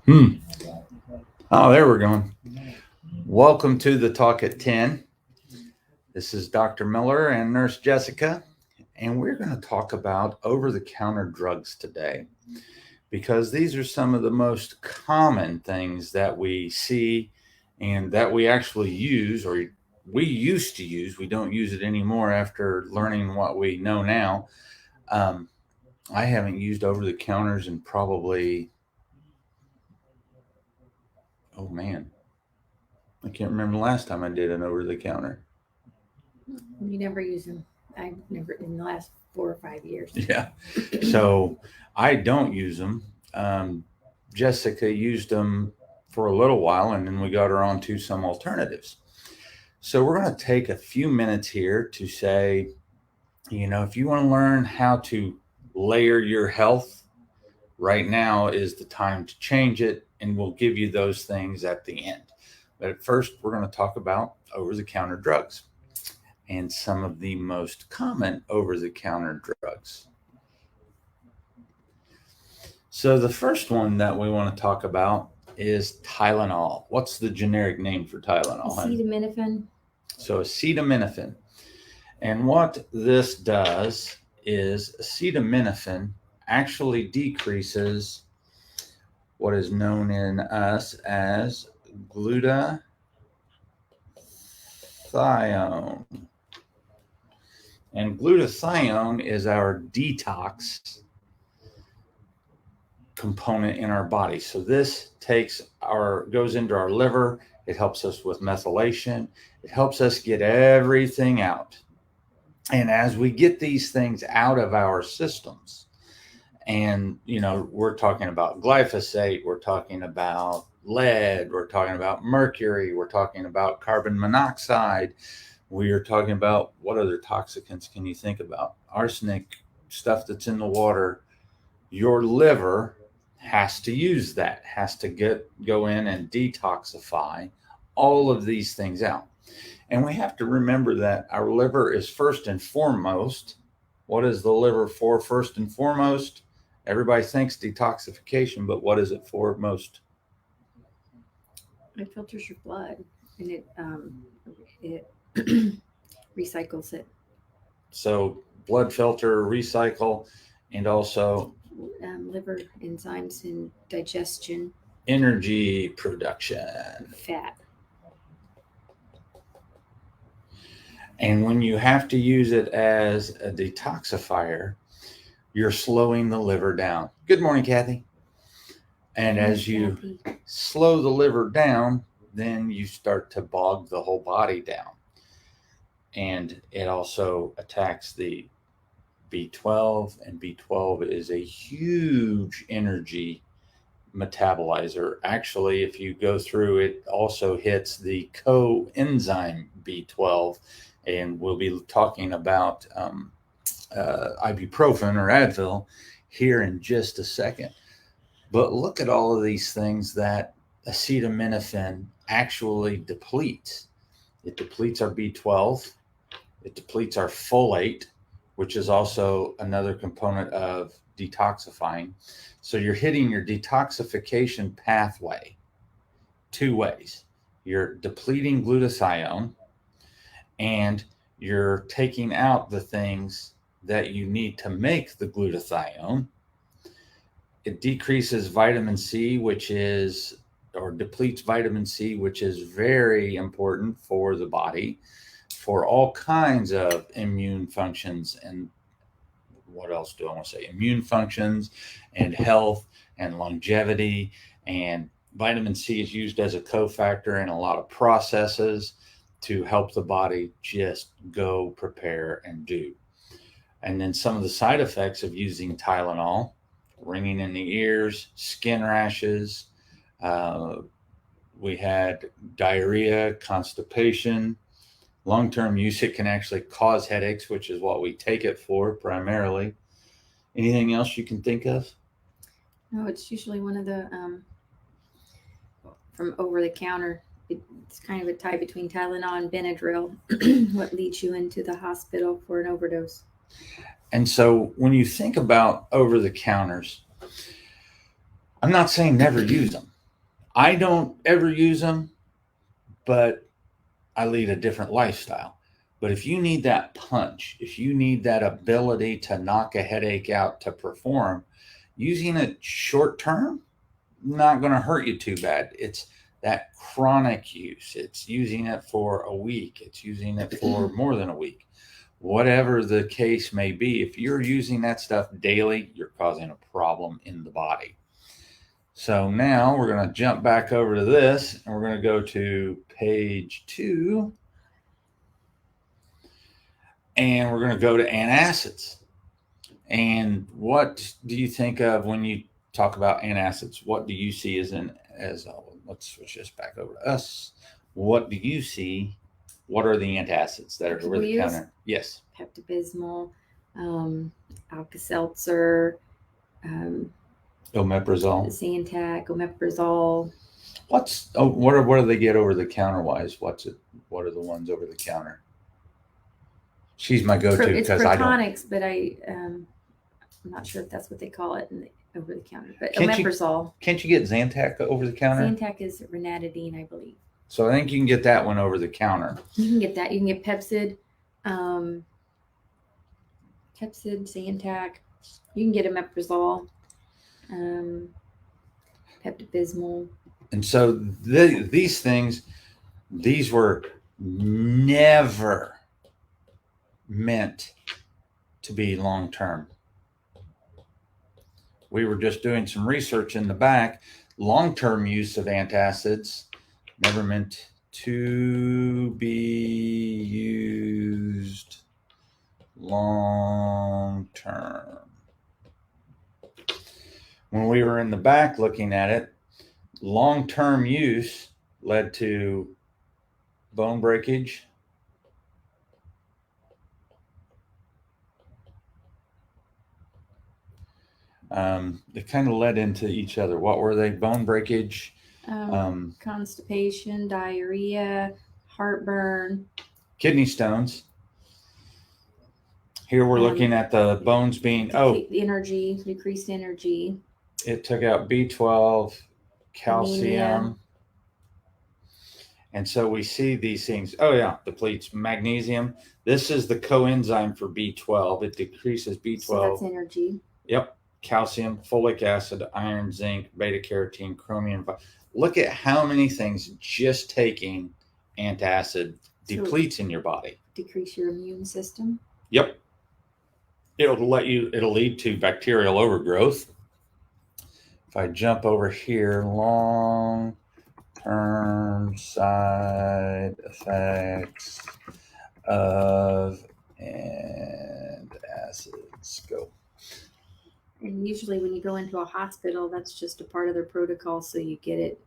Oh, there we're going. Welcome to the Talk at 10. This is Dr. Miller and Nurse Jessica, and we're going to talk about over-the-counter drugs today because these are some of the most common things that we see and that we actually use, or we used to use. We don't use it anymore after learning what we know now. I haven't used over-the-counters in probably, oh man, I can't remember the last time I did an over-the-counter. You never use them. I've never in the last 4 or 5 years. Yeah. So I don't use them. Jessica used them for a little while, and then we got her onto some alternatives. So we're going to take a few minutes here to say, if you want to learn how to layer your health, right now is the time to change it, and we'll give you those things at the end. But at first, we're going to talk about over-the-counter drugs and some of the most common over-the-counter drugs. So the first one that we want to talk about is Tylenol. What's the generic name for Tylenol? Acetaminophen. So acetaminophen. And what this does is acetaminophen actually decreases what is known in us as glutathione. And glutathione is our detox component in our body. So this goes into our liver. It helps us with methylation. It helps us get everything out. And as we get these things out of our systems, and we're talking about glyphosate, we're talking about lead, we're talking about mercury, we're talking about carbon monoxide, we are talking about what other toxicants can you think about? Arsenic, stuff that's in the water. Your liver has to use that, has to go in and detoxify all of these things out. And we have to remember that our liver is first and foremost. What is the liver for first and foremost? Everybody thinks detoxification, but what is it for most? It filters your blood, and it recycles it. So blood filter, recycle, and also liver enzymes and digestion, energy production, fat. And when you have to use it as a detoxifier, you're slowing the liver down. Good morning, Kathy. And as you slow the liver down, then you start to bog the whole body down. And it also attacks the B12, and B12 is a huge energy metabolizer. Actually, if you go through, it also hits the coenzyme B12, and we'll be talking about ibuprofen or Advil here in just a second. But look at all of these things that acetaminophen actually depletes. It depletes our B12. It depletes our folate, which is also another component of detoxifying. So you're hitting your detoxification pathway two ways. You're depleting glutathione, and you're taking out the things that you need to make the glutathione. It decreases vitamin C, or depletes vitamin C, which is very important for the body, for all kinds of immune functions. And what else do I want to say? Immune functions and health and longevity. And vitamin C is used as a cofactor in a lot of processes to help the body just go, prepare, and do. And then some of the side effects of using Tylenol: ringing in the ears, skin rashes. We had diarrhea, constipation. Long-term use, it can actually cause headaches, which is what we take it for primarily. Anything else you can think of? No, it's usually one of the from over-the-counter. It's kind of a tie between Tylenol and Benadryl, what leads you into the hospital for an overdose. And so when you think about over-the-counters, I'm not saying never use them. I don't ever use them, but I lead a different lifestyle. But if you need that punch, if you need that ability to knock a headache out to perform, using it short term, not going to hurt you too bad. It's that chronic use. It's using it for a week. It's using it for more than a week. Whatever the case may be, if you're using that stuff daily, you're causing a problem in the body. So now we're going to jump back over to this and we're going to go to page 2 and we're going to go to antacids. And what do you think of when you talk about antacids? What do you see let's switch this back over to us. What do you see? What are the antacids that are over the counter? Yes. Pepto-Bismol, Alka-Seltzer, Omeprazole, Zantac, Omeprazole. What do they get over the counter wise? What are the ones over the counter? She's my go-to because I don't. It's Protonics, but I'm not sure if that's what they call it over the counter. But Omeprazole. Can't you get Zantac over the counter? Zantac is ranitidine, I believe. So I think you can get that one over the counter. You can get that. You can get Pepsid, Zantac. You can get Omeprazole, Pepto-Bismol. And so these things, these were never meant to be long-term. We were just doing some research in the back. Long-term use of antacids never meant to be used long-term. When we were in the back looking at it, long-term use led to bone breakage, they kind of led into each other. What were they? Bone breakage, constipation, diarrhea, heartburn, kidney stones. Here we're looking at the bones being decreased energy. It took out B12, calcium. Anemia. And so we see these things. Oh yeah, depletes magnesium. This is the coenzyme for B12. It decreases B12. So that's energy. Yep. Calcium, folic acid, iron, zinc, beta carotene, chromium. Look at how many things just taking antacid depletes in your body. Decrease your immune system. Yep. It'll lead to bacterial overgrowth. If I jump over here, long-term side effects of antacids. Go. And usually when you go into a hospital, that's just a part of their protocol, so you get it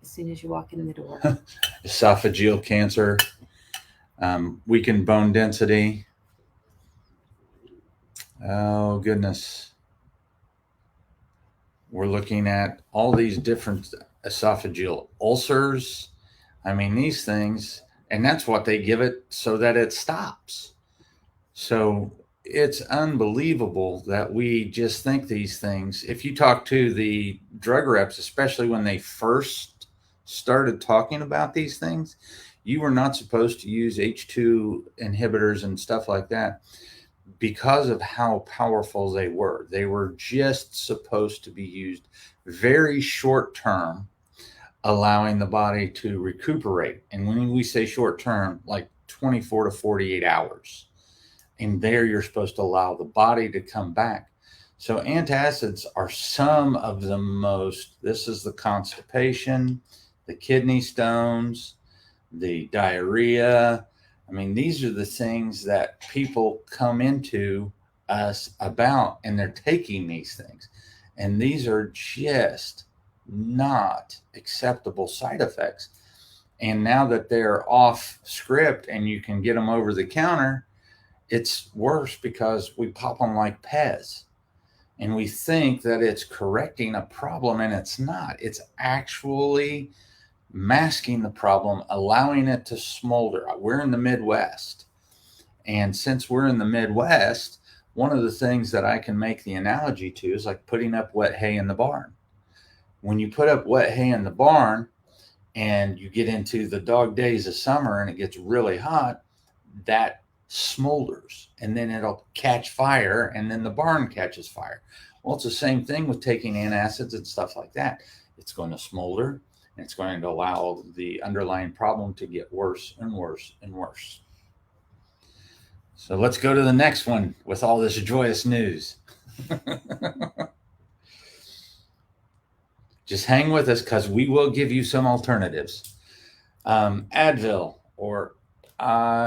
as soon as you walk in the door. Esophageal cancer, weakened bone density. Oh, goodness. We're looking at all these different esophageal ulcers. I mean, these things, and that's what they give it so that it stops. So it's unbelievable that we just think these things. If you talk to the drug reps, especially when they first started talking about these things, you were not supposed to use H2 inhibitors and stuff like that because of how powerful they were. They were just supposed to be used very short term, allowing the body to recuperate. And when we say short term, like 24 to 48 hours. And there you're supposed to allow the body to come back. So antacids are some of the most, this is the constipation, the kidney stones, the diarrhea. I mean, these are the things that people come into us about, and they're taking these things. And these are just not acceptable side effects. And now that they're off script and you can get them over the counter, it's worse because we pop them like Pez. And we think that it's correcting a problem, and it's not. It's actually masking the problem, allowing it to smolder. We're in the Midwest. And since we're in the Midwest, one of the things that I can make the analogy to is like putting up wet hay in the barn. when you put up wet hay in the barn and you get into the dog days of summer and it gets really hot, that smolders and then it'll catch fire and then the barn catches fire. Well, it's the same thing with taking antacids and stuff like that. It's going to smolder and it's going to allow the underlying problem to get worse and worse and worse. So let's go to the next one with all this joyous news. Just hang with us because we will give you some alternatives. Advil or Ibupro,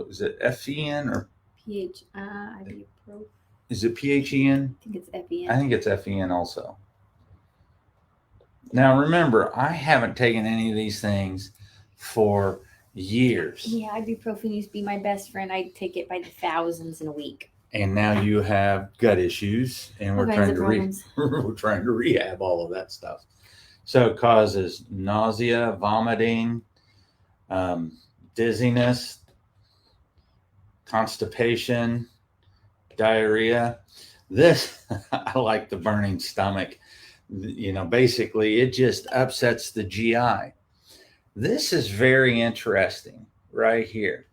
is it FEN or Ibupro? Is it PHEN? I think it's FEN. I think it's FEN also. Now remember, I haven't taken any of these things for years. Yeah, ibuprofen used to be my best friend. I'd take it by the thousands in a week. And now you have gut issues, and we're trying to rehab all of that stuff. So it causes nausea, vomiting, dizziness, constipation, diarrhea. This, I like the burning stomach. Basically, it just upsets the GI. This is very interesting right here.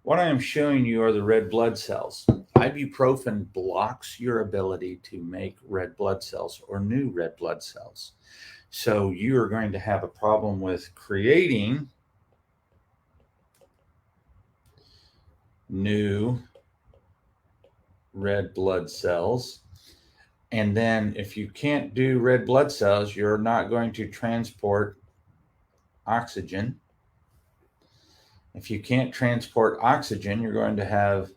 What I am showing you are the red blood cells. Ibuprofen blocks your ability to make red blood cells or new red blood cells. So you are going to have a problem with creating new red blood cells. And then if you can't do red blood cells, you're not going to transport oxygen. If you can't transport oxygen, you're going to have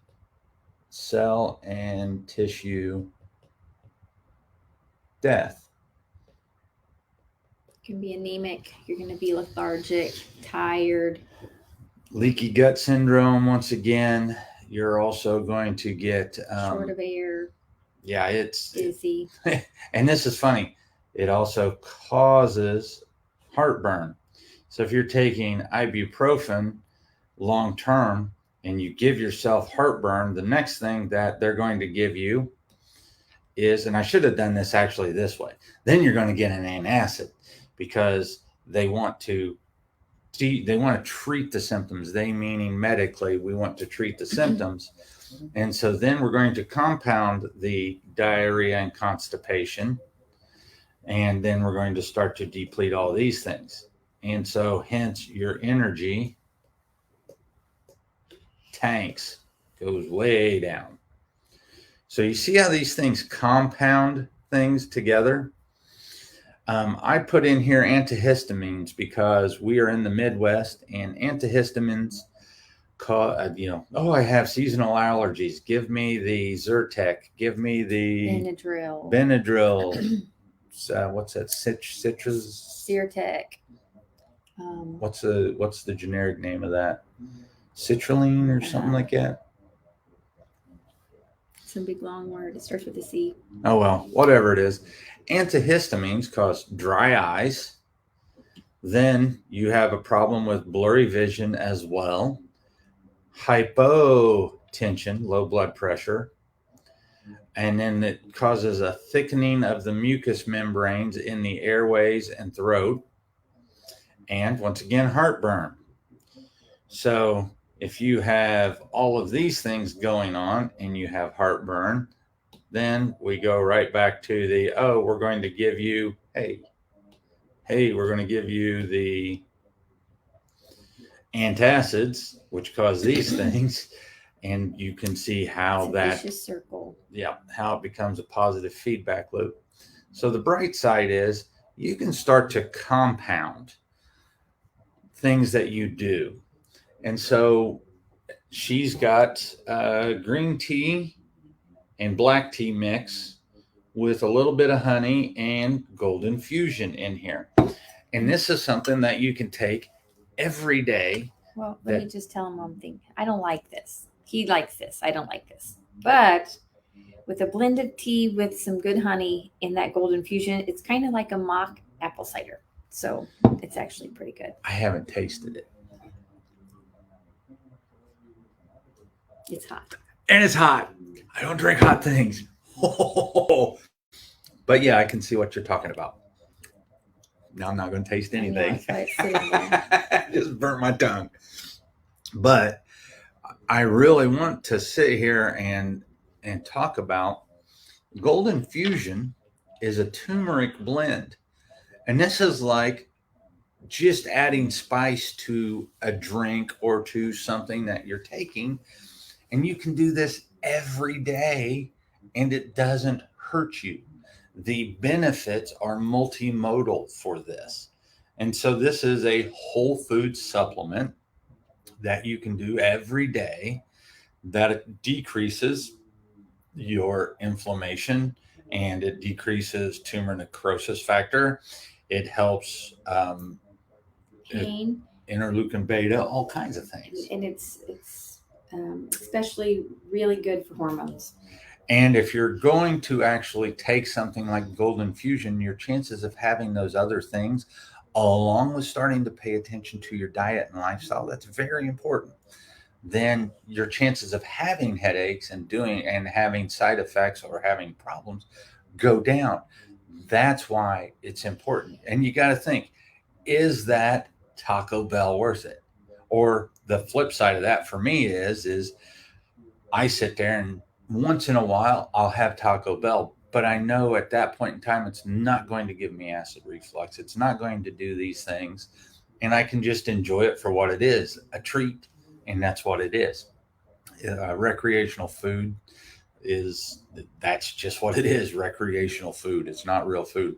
cell and tissue death. You can be anemic. You're going to be lethargic, tired. Leaky gut syndrome, once again. You're also going to get short of air. Yeah, it's dizzy. And this is funny. It also causes heartburn. So if you're taking ibuprofen long term and you give yourself heartburn, the next thing that they're going to give you is, and I should have done this actually this way, then you're going to get an antacid because they want to treat the symptoms. They meaning medically, we want to treat the symptoms. And so then we're going to compound the diarrhea and constipation. And then we're going to start to deplete all these things. And so hence your energy tanks, goes way down. So you see how these things compound things together? I put in here antihistamines because we are in the Midwest, and antihistamines I have seasonal allergies. Give me the Zyrtec. Give me the Benadryl. What's that? Citrus? Zyrtec. What's the generic name of that? Citrulline or something like that? Some big long word. It starts with a C. Oh, well, whatever it is. Antihistamines cause dry eyes. Then you have a problem with blurry vision as well. Hypotension, low blood pressure. And then it causes a thickening of the mucous membranes in the airways and throat. And once again, heartburn. So if you have all of these things going on and you have heartburn, then we go right back to we're going to give you, we're going to give you the antacids, which cause these things. And you can see how vicious circle. Yeah, how it becomes a positive feedback loop. So the bright side is you can start to compound things that you do. And so she's got green tea and black tea mix with a little bit of honey and golden fusion in here. And this is something that you can take every day. Well, let me just tell him one thing. I don't like this. He likes this. I don't like this. But with a blended tea with some good honey in that golden fusion, it's kind of like a mock apple cider. So it's actually pretty good. I haven't tasted it. It's hot. And it's hot. I don't drink hot things. But yeah, I can see what you're talking about. Now I'm not going to taste I know, anything. that's why it's sitting there. Just burnt my tongue. But I really want to sit here and talk about Golden Fusion is a turmeric blend. And this is like just adding spice to a drink or to something that you're taking. And you can do this every day and it doesn't hurt you. The benefits are multimodal for this. And so this is a whole food supplement that you can do every day that decreases your inflammation and it decreases tumor necrosis factor. It helps Pain. interleukin beta, all kinds of things. And it's especially really good for hormones. And if you're going to actually take something like Golden Fusion, your chances of having those other things, along with starting to pay attention to your diet and lifestyle, that's very important. Then your chances of having headaches and having side effects or having problems go down. That's why it's important. And you got to think, is that Taco Bell worth it? Or the flip side of that for me is I sit there and once in a while I'll have Taco Bell, but I know at that point in time it's not going to give me acid reflux. It's not going to do these things. And I can just enjoy it for what it is, a treat. And that's what it is. Recreational food that's just what it is, recreational food. It's not real food.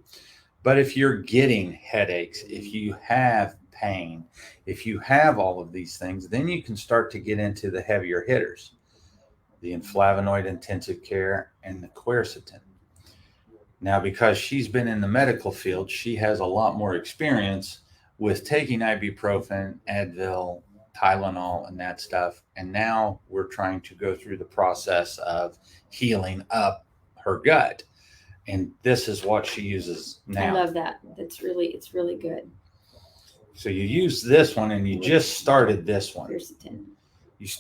But if you're getting headaches, if you have pain, if you have all of these things, then you can start to get into the heavier hitters, the inflavonoid intensive care and the quercetin. Now, because she's been in the medical field, she has a lot more experience with taking ibuprofen, Advil, Tylenol, and that stuff. And now we're trying to go through the process of healing up her gut. And this is what she uses now. I love that. It's really good. So you use this one, and you just started this one. Quercetin.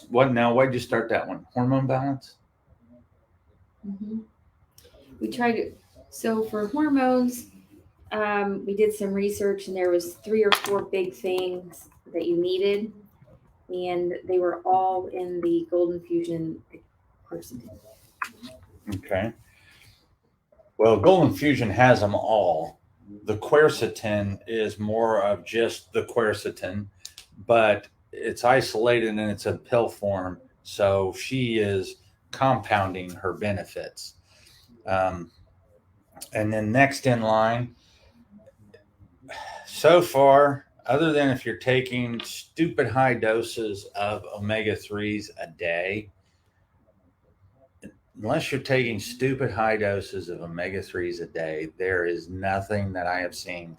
Why'd you start that one? Hormone balance? Mm-hmm. We tried it. So for hormones, we did some research, and there was 3 or 4 big things that you needed, and they were all in the Golden Fusion quercetin. Okay. Well, Golden Fusion has them all. The quercetin is more of just the quercetin, but it's isolated and it's a pill form. So she is compounding her benefits. And then next in line, so far, other than if you're taking stupid high doses of omega-3s a day, unless you're taking stupid high doses of omega-3s a day, there is nothing that I have seen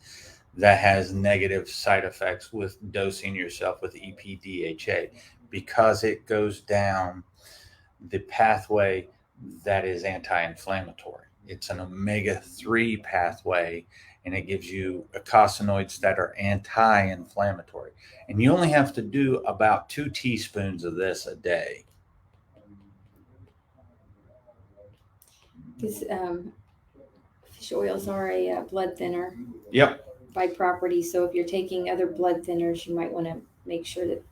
that has negative side effects with dosing yourself with EPDHA, because it goes down the pathway that is anti-inflammatory. It's an omega-3 pathway, and it gives you eicosanoids that are anti-inflammatory. And you only have to do about 2 teaspoons of this a day. Because fish oils are a blood thinner. Yep. By property. So if you're taking other blood thinners, you might want to make sure that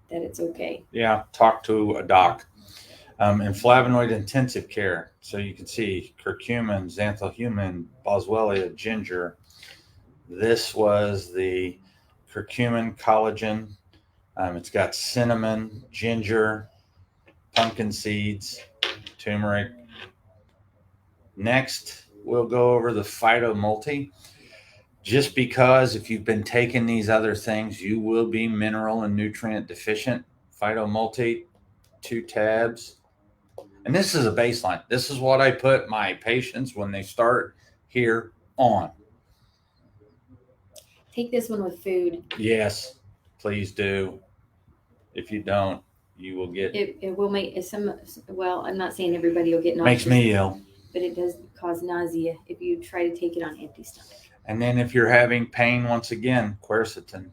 it's okay. Yeah, talk to a doc. Inflavonoid intensive care. So you can see curcumin, xanthohuman, boswellia, ginger. This was the curcumin collagen. It's got cinnamon, ginger, pumpkin seeds, turmeric. Next, we'll go over the phytomulti. Just because if you've been taking these other things, you will be mineral and nutrient deficient. Phytomulti, 2 tabs. And this is a baseline. This is what I put my patients when they start here on. Take this one with food. Yes, please do. If you don't, you will get... It will make some... Well, I'm not saying everybody will get nauseous. Makes me ill. But it does cause nausea if you try to take it on empty stomach. And then if you're having pain, once again, quercetin.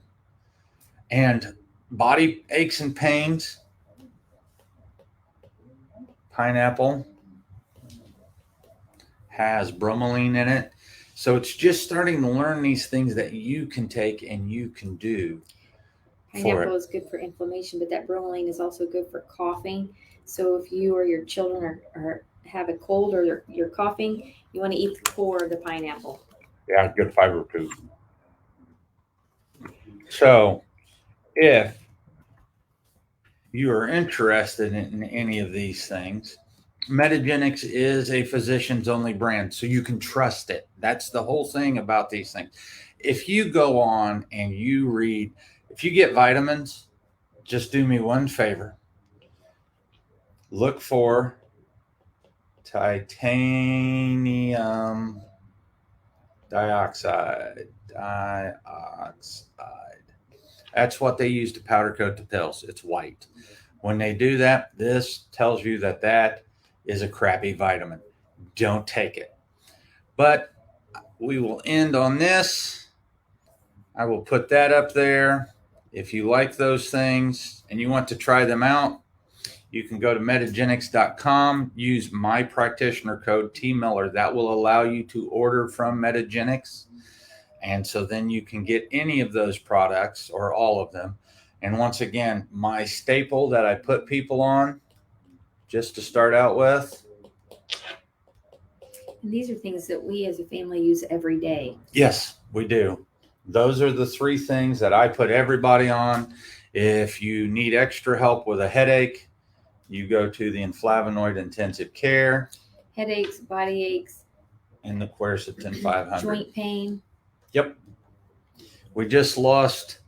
And body aches and pains, pineapple has bromelain in it. So it's just starting to learn these things that you can take and you can do for Pineapple it. is good for inflammation, but that bromelain is also good for coughing. So if you or your children are have a cold or you're coughing, you want to eat the core of the pineapple. Yeah, good fiber too. So if you are interested in any of these things, Metagenics is a physician's only brand, so you can trust it. That's the whole thing about these things. If you go on and you read, if you get vitamins, just do me one favor. Look for titanium dioxide. That's what they use to powder coat the pills. It's white. When they do that, this tells you that that is a crappy vitamin. Don't take it. But we will end on this. I will put that up there. If you like those things and you want to try them out, you can go to metagenics.com, use my practitioner code T Miller. That will allow you to order from Metagenics. And so then you can get any of those products or all of them. And once again, my staple that I put people on just to start out with. And these are things that we as a family use every day. Yes, we do. Those are the three things that I put everybody on. If you need extra help with a headache, you go to the Inflavonoid Intensive Care. Headaches, body aches, and the quercetin 500. Joint pain. Yep. We just lost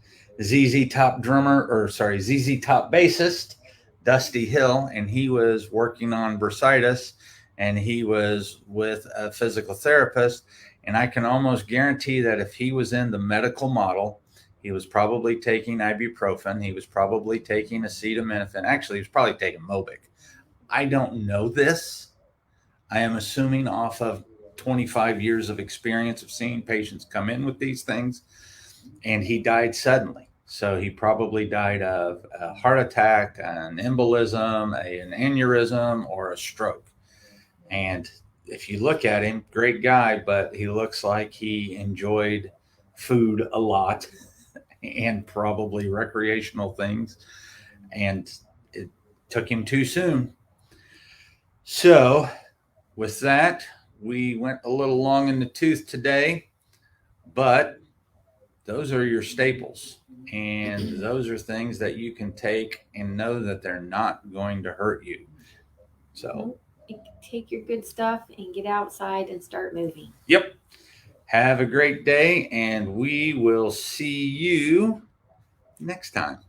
ZZ Top bassist, Dusty Hill, and he was working on bursitis, and he was with a physical therapist. And I can almost guarantee that if he was in the medical model, he was probably taking ibuprofen. He was probably taking acetaminophen. Actually, he was probably taking Mobic. I don't know this. I am assuming off of 25 years of experience of seeing patients come in with these things, and he died suddenly. So he probably died of a heart attack, an embolism, an aneurysm, or a stroke. And if you look at him, great guy, but he looks like he enjoyed food a lot and probably recreational things. And it took him too soon. So with that, we went a little long in the tooth today, but those are your staples. And those are things that you can take and know that they're not going to hurt you. So take your good stuff and get outside and start moving. Yep. Have a great day, and we will see you next time.